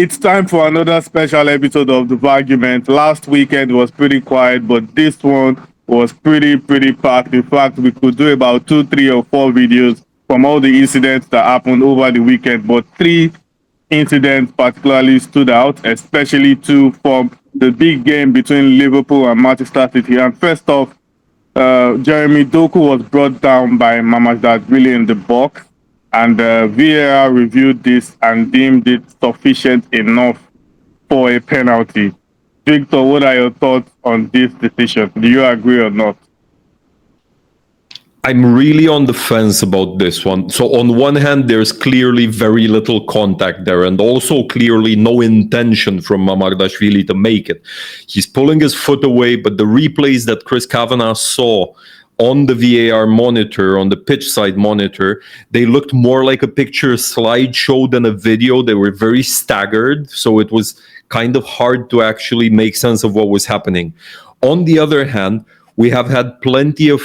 It's time for another special episode of the VARguments. Last weekend was pretty quiet, but this one was pretty packed. In fact, we could do about 2, 3, or 4 videos from all the incidents that happened over the weekend. But 3 incidents particularly stood out, especially 2 from the big game between Liverpool and Manchester City. And first off, Jeremy Doku was brought down by Matchday in the box, and VAR reviewed this and deemed it sufficient enough for a penalty. Victor, what are your thoughts on this decision? Do you agree or not? I'm really on the fence about this one. So on one hand, there's clearly very little contact there, and also clearly no intention from Mamardashvili to make it. He's pulling his foot away, but the replays that Chris Kavanagh saw on the VAR monitor, on the pitch side monitor, they looked more like a picture slideshow than a video. They were very staggered, so it was kind of hard to actually make sense of what was happening. On the other hand, we have had plenty of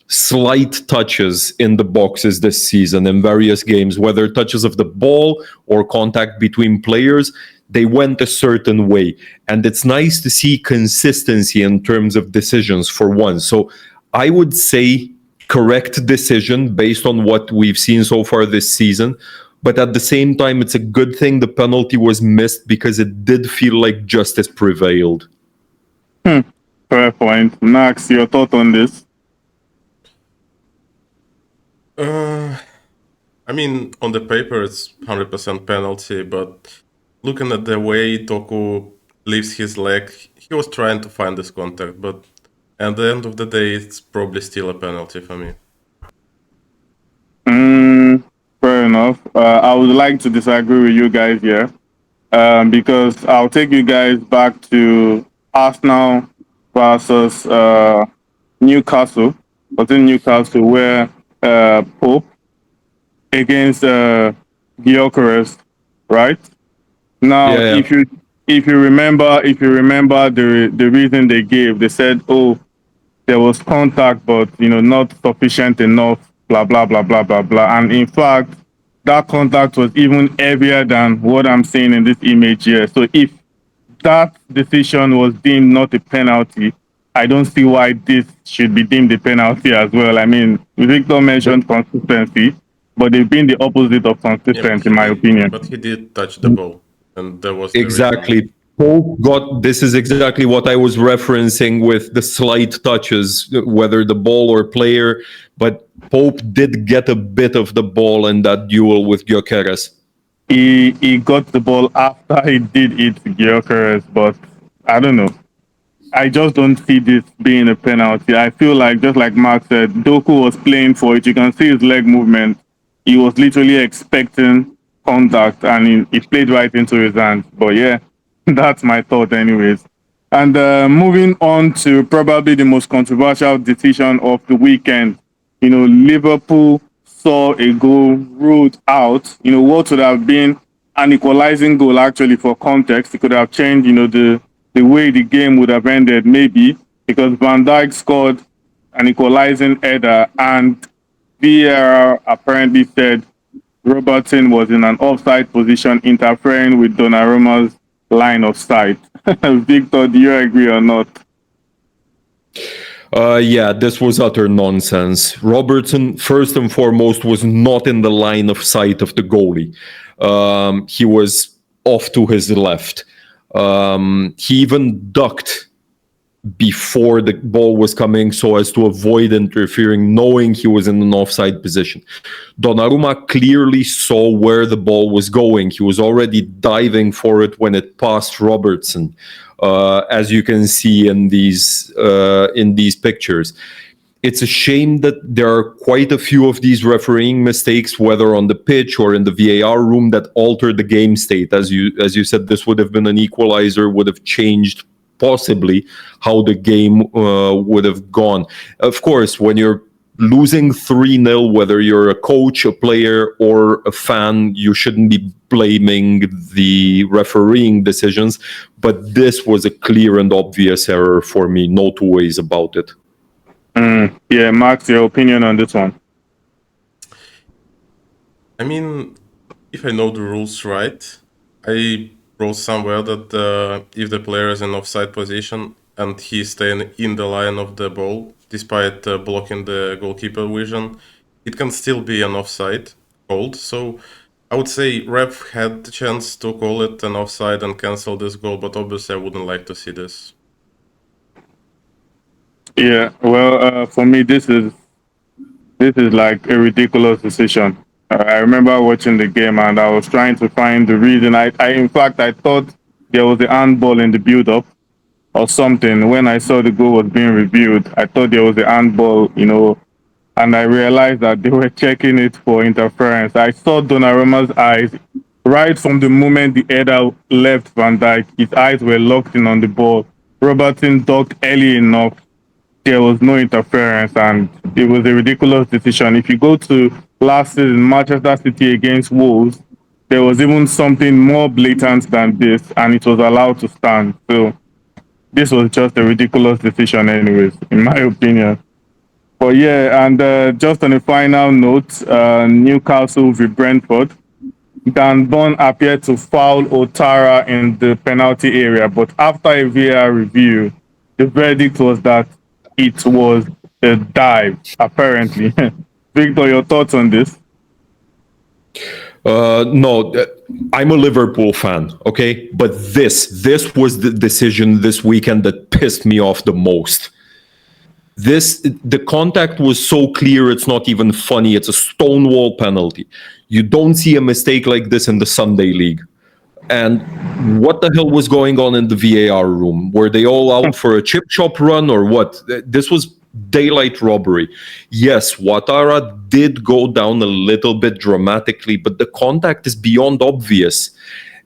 slight touches in the boxes this season in various games, whether touches of the ball or contact between players. They went a certain way, and it's nice to see consistency in terms of decisions for once. So I would say correct decision based on what we've seen so far this season, but at the same time, it's a good thing the penalty was missed because it did feel like justice prevailed. Fair point. Max, your thought on this? I mean, on the paper, it's 100% penalty, but looking at the way Doku lifts his leg, he was trying to find this contact, but at the end of the day, it's probably still a penalty for me. Fair enough. I would like to disagree with you guys here, because I'll take you guys back to Arsenal versus Newcastle. Was in Newcastle where Pope against Gyökeres, right? Now, Yeah. if you remember the reason they gave, they said, oh, there was contact, but not sufficient enough, blah blah blah blah blah blah. And in fact, that contact was even heavier than what I'm seeing in this image here. So if that decision was deemed not a penalty, I don't see why this should be deemed a penalty as well. I mean, Victor mentioned consistency, but they've been the opposite of consistent, in my opinion. But he did touch the ball, and there was the Exactly. Pope got, this is exactly what I was referencing with the slight touches, whether the ball or player, but Pope did get a bit of the ball in that duel with Gyökeres. He got the ball after he did it to Gyökeres, but I don't know. I just don't see this being a penalty. I feel like, just like Mark said, Doku was playing for it. You can see his leg movement. He was literally expecting contact, and he played right into his hands. But yeah, that's my thought anyways. And moving on to probably the most controversial decision of the weekend. Liverpool saw a goal ruled out. What would have been an equalizing goal, actually, for context. It could have changed, the way the game would have ended, maybe, because Van Dijk scored an equalizing header, and VAR apparently said Robertson was in an offside position, interfering with Donnarumma's line of sight. Victor, do you agree or not? Yeah, this was utter nonsense. Robertson, first and foremost, was not in the line of sight of the goalie. He was off to his left. He even ducked before the ball was coming so as to avoid interfering, knowing he was in an offside position. Donnarumma clearly saw where the ball was going. He was already diving for it when it passed Robertson, as you can see in these pictures. It's a shame that there are quite a few of these refereeing mistakes, whether on the pitch or in the VAR room, that alter the game state. As you said, this would have been an equalizer, would have changed possibly how the game would have gone. Of course, when you're losing 3-0, whether you're a coach, a player, or a fan, you shouldn't be blaming the refereeing decisions. But this was a clear and obvious error for me. No two ways about it. Yeah, Max, your opinion on this one? I mean, if I know the rules right, I wrote somewhere that if the player is in offside position and he's staying in the line of the ball, despite blocking the goalkeeper vision, it can still be an offside called. So I would say ref had the chance to call it an offside and cancel this goal, but obviously I wouldn't like to see this. Yeah, well, for me, this is like a ridiculous decision. I remember watching the game and I was trying to find the reason. In fact, I thought there was a handball in the build-up or something. When I saw the goal was being reviewed, I thought there was a handball, and I realized that they were checking it for interference. I saw Donnarumma's eyes right from the moment the header left Van Dijk. His eyes were locked in on the ball. Robertson ducked early enough. There was no interference, and it was a ridiculous decision. If you go to last season, Manchester City against Wolves, there was even something more blatant than this, and it was allowed to stand. So this was just a ridiculous decision, anyways, in my opinion. But yeah, and just on a final note, Newcastle v Brentford. Dan Burn appeared to foul Otara in the penalty area, but after a VAR review, the verdict was that it was a dive, apparently. Victor, your thoughts on this? No, I'm a Liverpool fan, okay? But this was the decision this weekend that pissed me off the most. The contact was so clear, it's not even funny. It's a stonewall penalty. You don't see a mistake like this in the Sunday League. And what the hell was going on in the VAR room? Were they all out for a chip shop run or what? This was daylight robbery. Yes, Ouattara did go down a little bit dramatically, but the contact is beyond obvious.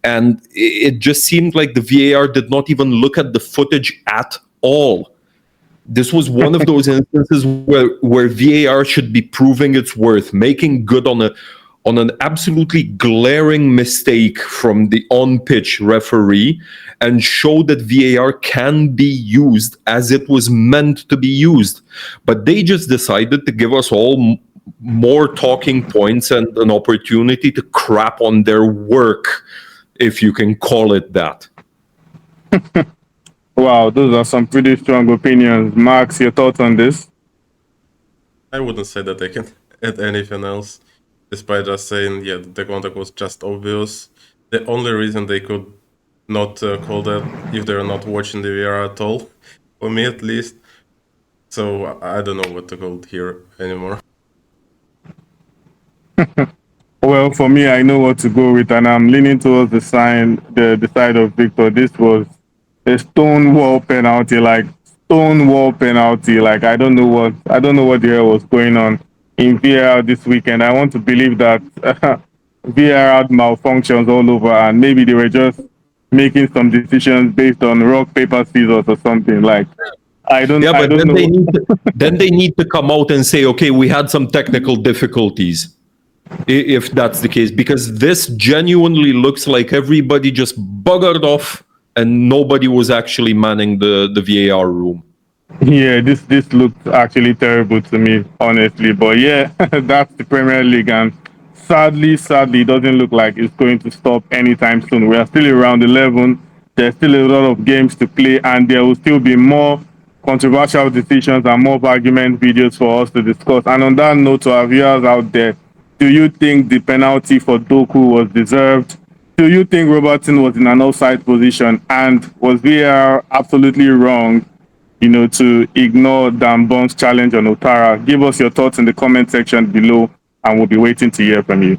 And it just seemed like the VAR did not even look at the footage at all. This was one of those instances where VAR should be proving its worth, making good on an absolutely glaring mistake from the on-pitch referee, and show that VAR can be used as it was meant to be used. But they just decided to give us all more talking points and an opportunity to crap on their work, if you can call it that. Wow, those are some pretty strong opinions. Max, your thoughts on this? I wouldn't say that I can add anything else, despite just saying, yeah, the contact was just obvious. The only reason they could not call that if they're not watching the VAR at all, for me at least. So I don't know what to call it here anymore. Well, for me, I know what to go with, and I'm leaning towards the side of Victor. This was a stonewall penalty, like stonewall penalty. Like I don't know what the hell was going on in VAR this weekend. I want to believe that VAR had malfunctions all over, and maybe they were just making some decisions based on rock, paper, scissors or something. Like I don't know. Then they need to come out and say, okay, we had some technical difficulties, if that's the case, because this genuinely looks like everybody just buggered off and nobody was actually manning the VAR room. Yeah, this looks actually terrible to me, honestly. But yeah, that's the Premier League, and sadly, it doesn't look like it's going to stop anytime soon. We are still around 11. There's still a lot of games to play, and there will still be more controversial decisions and more argument videos for us to discuss. And on that note, to our viewers out there, do you think the penalty for Doku was deserved? Do you think Robertson was in an offside position? And was VAR absolutely wrong, to ignore Dan Burn's challenge on Otara? Give us your thoughts in the comment section below, and we'll be waiting to hear from you.